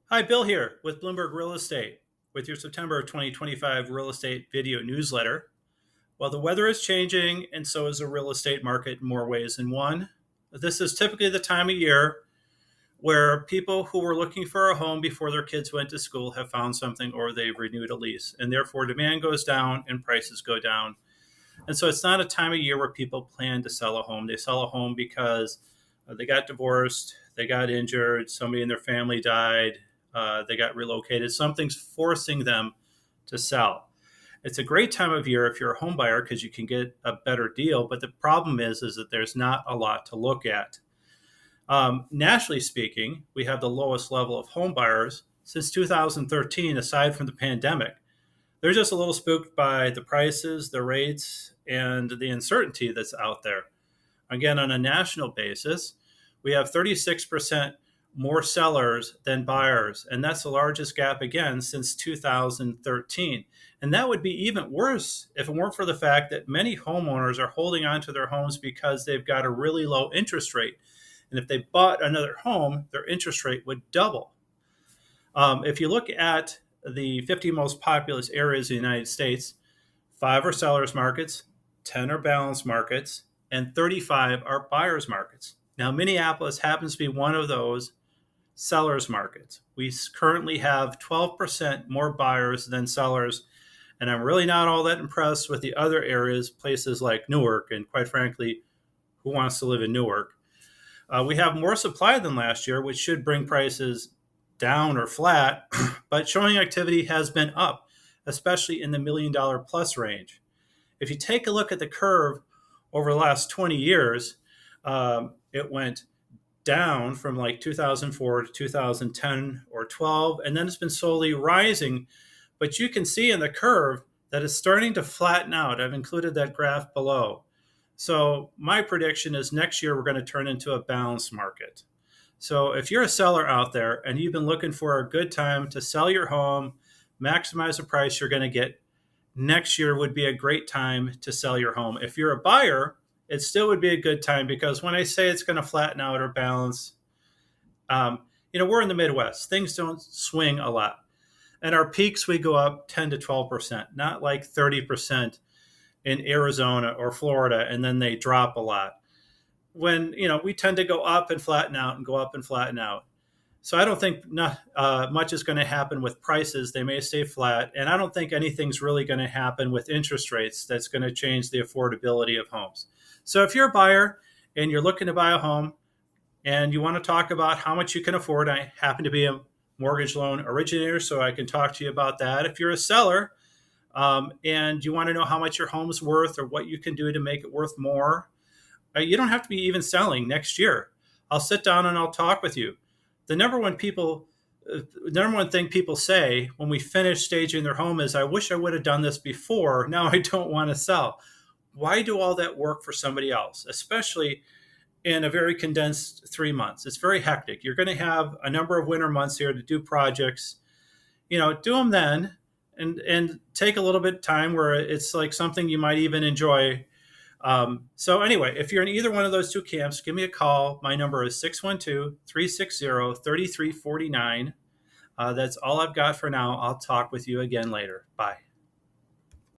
Hi, Bill here with Bloomberg Real Estate with your September 2025 real estate video newsletter. Well, the weather is changing, and so is the real estate market in more ways than one. This is typically the time of year where people who were looking for a home before their kids went to school have found something or they've renewed a lease, and therefore demand goes down and prices go down. And so it's not a time of year where people plan to sell a home. They sell a home because they got divorced, they got injured, somebody in their family died, they got relocated. Something's forcing them to sell. It's a great time of year if you're a home buyer because you can get a better deal. But the problem is that there's not a lot to look at. Nationally speaking, we have the lowest level of home buyers since 2013, aside from the pandemic. They're just a little spooked by the prices, the rates, and the uncertainty that's out there. Again, on a national basis, we have 36% more sellers than buyers, and that's the largest gap again since 2013. And that would be even worse if it weren't for the fact that many homeowners are holding on to their homes because they've got a really low interest rate. And if they bought another home, their interest rate would double. If you look at the 50 most populous areas in the United States, 5 are sellers markets, 10 are balanced markets, and 35 are buyers markets. Now, Minneapolis happens to be one of those sellers markets. We currently have 12% more buyers than sellers, and I'm really not all that impressed with the other areas, places like Newark, and quite frankly, who wants to live in Newark? We have more supply than last year, which should bring prices down or flat, but showing activity has been up, especially in the $1 million plus range. If you take a look at the curve over the last 20 years, it went down from like 2004 to 2010 or 12, and then it's been slowly rising. But you can see in the curve that it's starting to flatten out. I've included that graph below. So my prediction is next year we're going to turn into a balanced market. So if you're a seller out there and you've been looking for a good time to sell your home, maximize the price you're going to get, next year would be a great time to sell your home. If you're a buyer, it still would be a good time because when I say it's going to flatten out or balance, we're in the Midwest. Things don't swing a lot. And our peaks, we go up 10 to 12%, not like 30% in Arizona or Florida, and then they drop a lot. When, we tend to go up and flatten out and go up and flatten out. So I don't think much is going to happen with prices. They may stay flat. And I don't think anything's really going to happen with interest rates that's going to change the affordability of homes. So if you're a buyer and you're looking to buy a home and you want to talk about how much you can afford, I happen to be a mortgage loan originator, so I can talk to you about that. If you're a seller and you want to know how much your home's worth or what you can do to make it worth more, you don't have to be even selling next year. I'll sit down and I'll talk with you. The number one thing people say when we finish staging their home is, I wish I would have done this before. Now I don't want to sell. Why do all that work for somebody else, especially in a very condensed 3 months? It's very hectic. You're going to have a number of winter months here to do projects. Do them then and take a little bit of time where it's like something you might even enjoy. So anyway, if you're in either one of those two camps, give me a call. My number is 612-360-3349. That's all I've got for now. I'll talk with you again later. Bye.